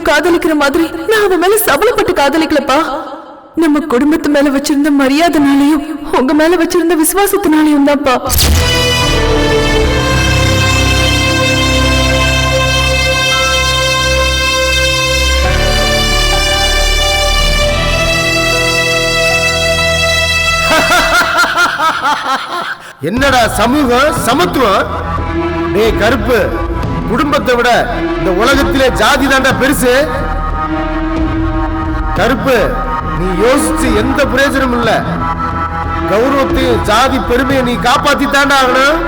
காதலிக்கிற மாதிரி நான் அவன் மேல சபலப்பட்டு காதலிக்கலப்பா. நம்ம குடும்பத்து மேல வச்சிருந்த மரியாதைனாலையும் உங்க மேல வச்சிருந்த விசுவாசத்தினாலையும் தான்ப்பா. என்னடா சமூகம் சமத்துவம்? டேய் கருப்பு, குடும்பத்தை விட இந்த உலகத்திலே ஜாதி தாண்டா பெருசு. கருப்பு, நீ யோசிச்சு எந்த பிரயோஜனமும் இல்ல. கௌரவத்தையும் ஜாதி பெருமையை நீ காப்பாத்தி தாண்டா ஆகணும்.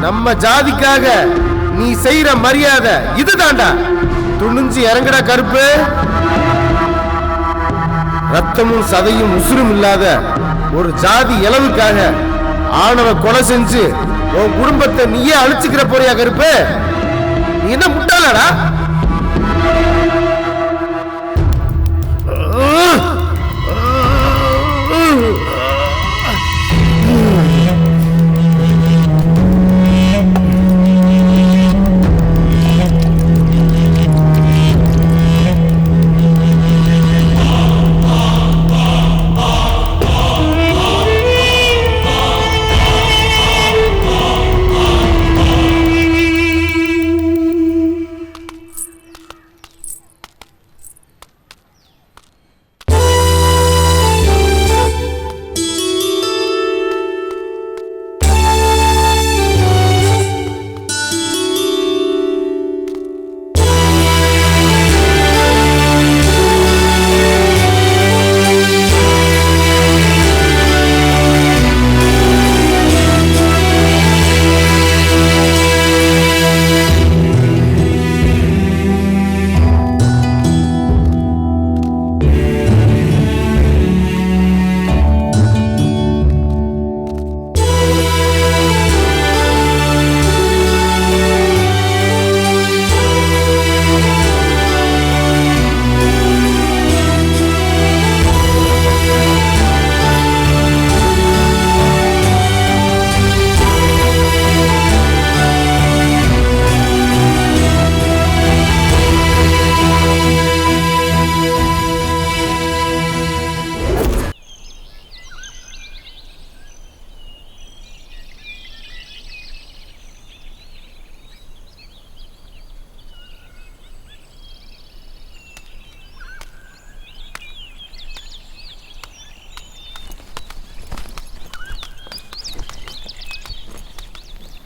நம்ம ஜாதிக்காக நீ செய்யற மரியாதை இது தாண்டா. துணிஞ்சு இறங்கடா கருப்பு. ரத்தமும் சதையும் உசுரும் இல்லாத ஒரு ஜாதி இளவுக்காக ஆணவ கொலை செஞ்சு உன் குடும்பத்தை நீயே அழிச்சுக்கிற போறியா கருப்பு? நீ என்ன முட்டாளடா?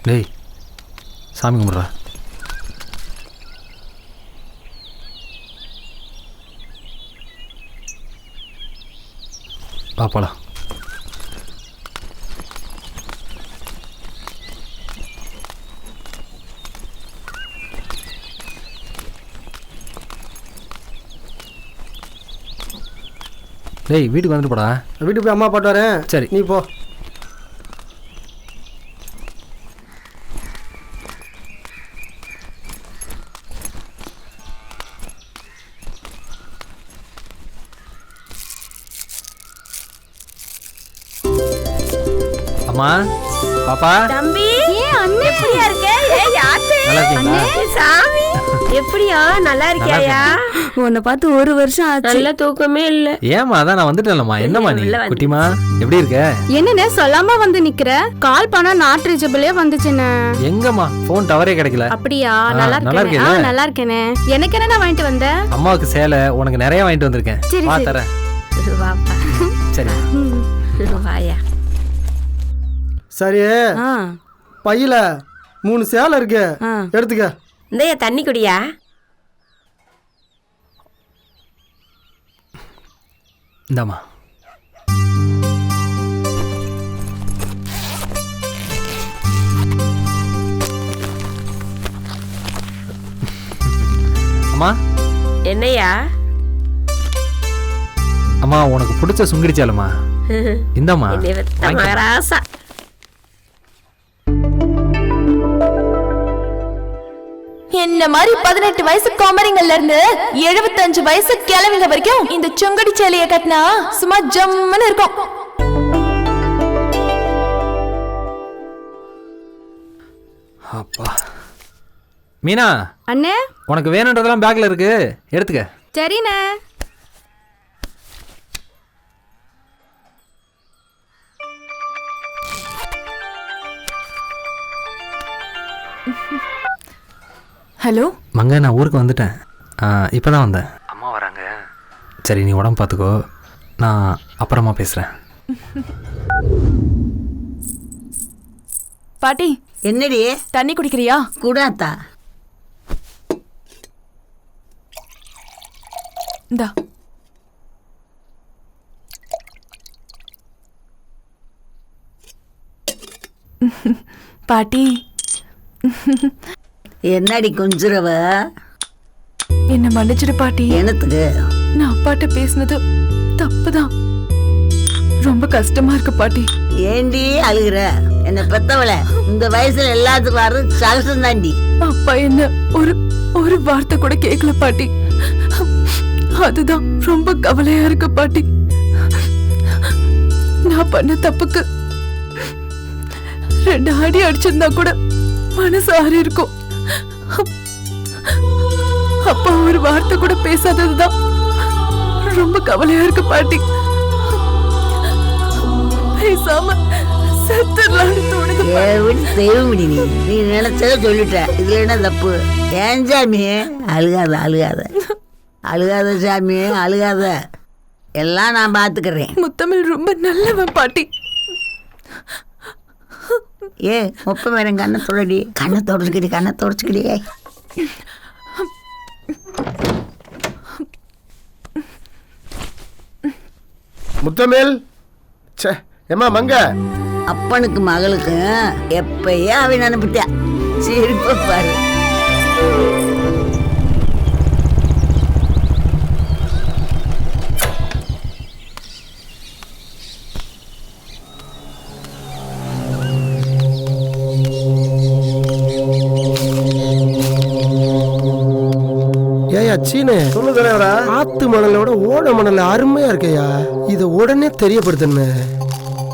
டேய் சாமி கும்பிட்றா. பாப்பாடா. டேய் வீட்டுக்கு வந்துட்டு போடா. வீட்டுக்கு போய் அம்மா பாட்டு வரேன். சரி நீ போ. அம்மா பாப்பா தம்பி அண்ணே எப்படியா இருக்க? ஏய் யாத்து அண்ணே சாமி எப்படியா நல்லா இருக்கியாயா? உன்னை பார்த்து ஒரு வருஷம் ஆச்சு. நல்ல தூக்கமே இல்ல. ஏமா அதான் நான் வந்துட்டேன்லம்மா. என்னம்மா நீ குட்டிமா எப்படி இருக்க? என்னண்ணே சொல்லாம வந்து நிக்கிற? கால் பண்ணா நாட் ரீச்சபிளே வந்துச்சுண்ணே. எங்கம்மா போன் டவரே கிடைக்கல. அப்படியா? நல்லா இருக்கேனே. நல்லா இருக்கேனே. எனக்கு என்னடா வாங்கிட்டு வந்த? அம்மாவுக்கு சேலை உனக்கு நிறைய வாங்கிட்டு வந்திருக்கேன். வா தரேன். வாப்பா. சரி வாயா. சரி பையில 3 சேலை இருக்கு, எடுத்துக்க. இந்தயா தண்ணி குடியா. இந்தாம்மா. அம்மா என்னையா? அம்மா உனக்கு பிடிச்ச சுங்கடிச்சாலுமா இந்தாம்மா. மகராசா என்ன மாதிரி 18 வயசு கோமரிங்கள்ல இருந்து 75 வயசு கிழவிங்க வரைக்கும் இந்த சுங்கடி சேலைய கட்டினா சும்மா ஜம்முன்னு இருக்கும். அப்பா மீனா அண்ணே உனக்கு வேணுன்றதெல்லாம் பேக்ல இருக்கு, எடுத்துக்க. சரிண்ணே. ஹலோ மங்க, நான் ஊருக்கு வந்துட்டேன். இப்போதான் வந்தேன். அம்மா வராங்க. சரி, நீ உடம்பு பார்த்துக்கோ, நான் அப்புறமா பேசுகிறேன். பாட்டி என்னடி தண்ணி குடிக்கிறியா? கூடாத்தா? இந்தா. பாட்டி என்னடி கொஞ்சுறவ? என்ன மன்னிச்சிடு பாட்டி. என்னத்துக்கு? நான் அப்பாட்ட பேசினது தப்புதான். ரொம்ப கஷ்டமா இருக்கு பாட்டி. ஏண்டி அழுகுற? என்ன பெத்தவள இந்த வயசுல எல்லாத்துக்கும் வர்றது சகசம் தாண்டி. அப்பா என்ன ஒரு வார்த்தை கூட கேட்கல பாட்டி. அதுதான் ரொம்ப கவலையா இருக்கு பாட்டி. நான் பண்ண தப்புக்கு 2 அடி அடிச்சிருந்தா கூட மனசு ஆறி இருக்கும். அப்பா ஒரு வார்த்தை கூட பேசாததுதான் ரொம்ப கவலையா இருக்கு பாட்டி. பேசாம செத்துடலாம்னு தோணுது. தெய்வமுடி, நீ நினைச்சத சொல்லிட்ட. இதுல என்ன தப்பு? ஏன் சாமி அழுகாத அழுகாத அழுகாத சாமி அழுகாத, எல்லாம் நான் பாத்துக்கிறேன். முத்தமிழ் ரொம்ப நல்லவன் பாட்டி. ஏ முப்ப வேற கண்ணை தொடடி, கண்ணை தொடச்சுக்கிடி. முத்தமேல், ச்சே, ஏம்மா மங்க, அப்பனுக்கு மகளுக்கு எப்பயே அவன் அனுப்பிட்டா. சிரிப்ப பாரு. ஏயா சீனு, சொல்லு தலைவரா. ஆத்து மணலோட ஓட மணல் அருமையா இருக்கையா, இத உடனே தெரியப்படுத்துன்னு.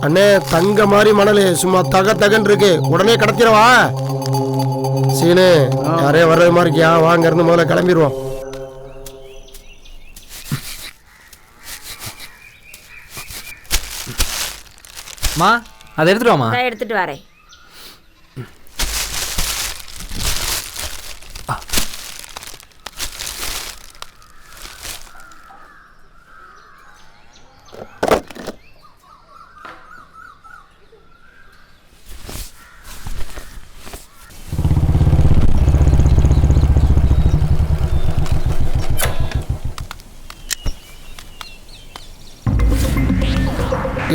அண்ணே, தங்க மாதிரி மணல் சும்மா தகன்னு இருக்கு, உடனே கடத்திடவா? சீனு, யாரே வர்றது மாதிரி இருக்கியா? வாங்க இருந்து முதல்ல கிளம்பிடுவோம். மா, அதை எடுத்துட்டு வாமா. நான் எடுத்துட்டு வரேன்.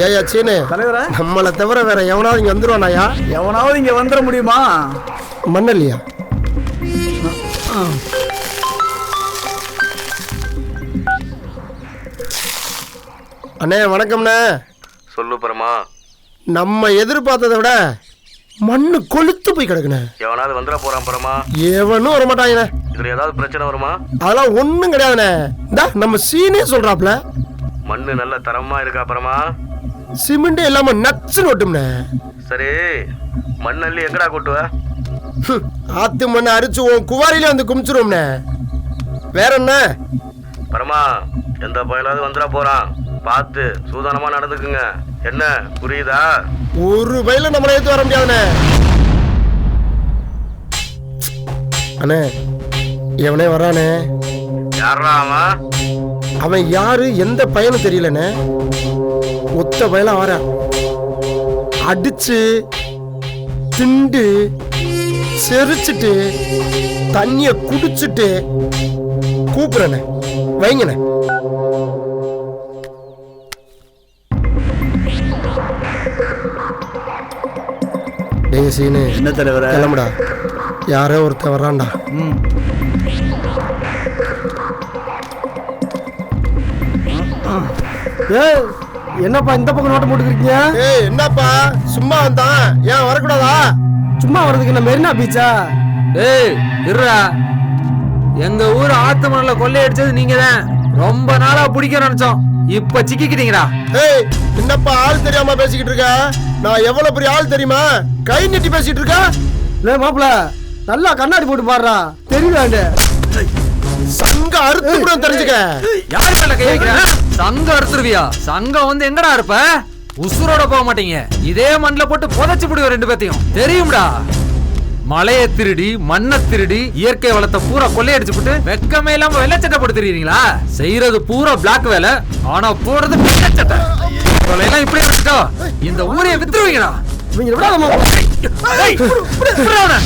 ஏயா சீனு, தலைவரா, நம்மளை தவிர வேற எவனாவது இங்க வந்துருவானாயா? எவனாவது இங்க வந்துட முடியுமா? மண்ணல்லையா? அண்ணே வணக்கம்ண்ணே. சொல்லு பரமா. நம்ம எதிர்பார்த்ததை விட மண்ணு கொளுத்து போய் கிடக்குண்ணே. எவனாவது வந்துட போறான் பரமா? எவனும் வர மாட்டாங்கண்ணே. இதுல ஏதாவது பிரச்சனை வருமா? அதெல்லாம் ஒண்ணும் கிடையாதுண்ணே. இந்தா நம்ம சீனே சொல்றாப்ல. மண்ணு நல்ல தரமா இருக்கா பரமா? சிமெண்ட் இல்லாம நச்சுன்னு ஒட்டும்ண்ணே. சரி, மண்ணல்லி எங்கடா கொட்டுவ? ஆத்து மண்ணை அரிச்சு உன் குவாரியில வந்து குமிச்சிருவோம்ண்ணே. வேற என்ன பரமா? எந்த பயலாவது வந்துட போறான், பார்த்து சூதானமா நடந்துக்குங்க. என்ன புரியுதா? ஒரு பயில நம்மளை ஏத்து வர முடியாதுண்ணே. அண்ணே, எவனே வரானே. யாரா அவன்? அவன் யாரு, எந்த பையனும் தெரியலண்ணே. ஒத்த பயில வர அடிச்சு திண்டு செரிச்சிட்டு தண்ணிய குடிச்சிட்டு கூப்பிடுறேண்ணே. வைங்கண்ணே. டேய் சீனு, என்ன தலைவர? கிளம்புடா, யாரோ ஒருத்தன் வர்றான்டா. ஏய், என்னப்பா இந்த பக்கம் நோட்டம் போட்டுக்கிறீங்க? ஏய் என்னப்பா, சும்மா வந்தான், ஏன் வரக்கூடாதா? சும்மா வர்றதுக்கு என்ன மெரினா பீச்சா? ஏய் இருடா, எங்க ஊர் ஆத்து மணல கொள்ளையடிச்சது நீங்க தான். ரொம்ப நாளா பிடிக்க நினைச்சோம், இப்ப சிக்கிக்கிட்டீங்கடா. ஏய் என்னப்பா ஆள் தெரியாம பேசிக்கிட்டு இருக்க? நான் எவ்வளவு பெரிய ஆள் தெரியுமா? கை நீட்டி பேசிட்டு இருக்க. லே மாப்பிள, நல்லா கண்ணாடி போட்டு பாடுறா தெரியலாண்டு. சங்க அறுத்து கூட தெரிஞ்சுக்க. யார் மேல கை வைக்கிற? சங்கம் அறுத்துருவியா? சங்கம் வந்து எங்கடா இருப்ப? உசுரோட போக மாட்டீங்க. இதே மண்ணில போட்டு புதைச்சு விடுவோம் 2 பேத்தையும். தெரியும்டா. மலையை திருடி மண்ணை திருடி இயற்கை வளத்தை பூரா கொள்ளையடிச்சு போட்டு வெக்கமே இல்லாம வெள்ளச்சட்டை போட்டு தெரியுறீங்களா? செய்யறது பூரா பிளாக் வேலை, ஆனா போடுறது வெள்ளச்சட்டை. எல்லாம் இப்படி வச்சுட்டோ இந்த ஊரைய வித்துருவீங்களா? இவங்க விடாதம்மா. ஏய், புடி, புடி, புடி அவனை.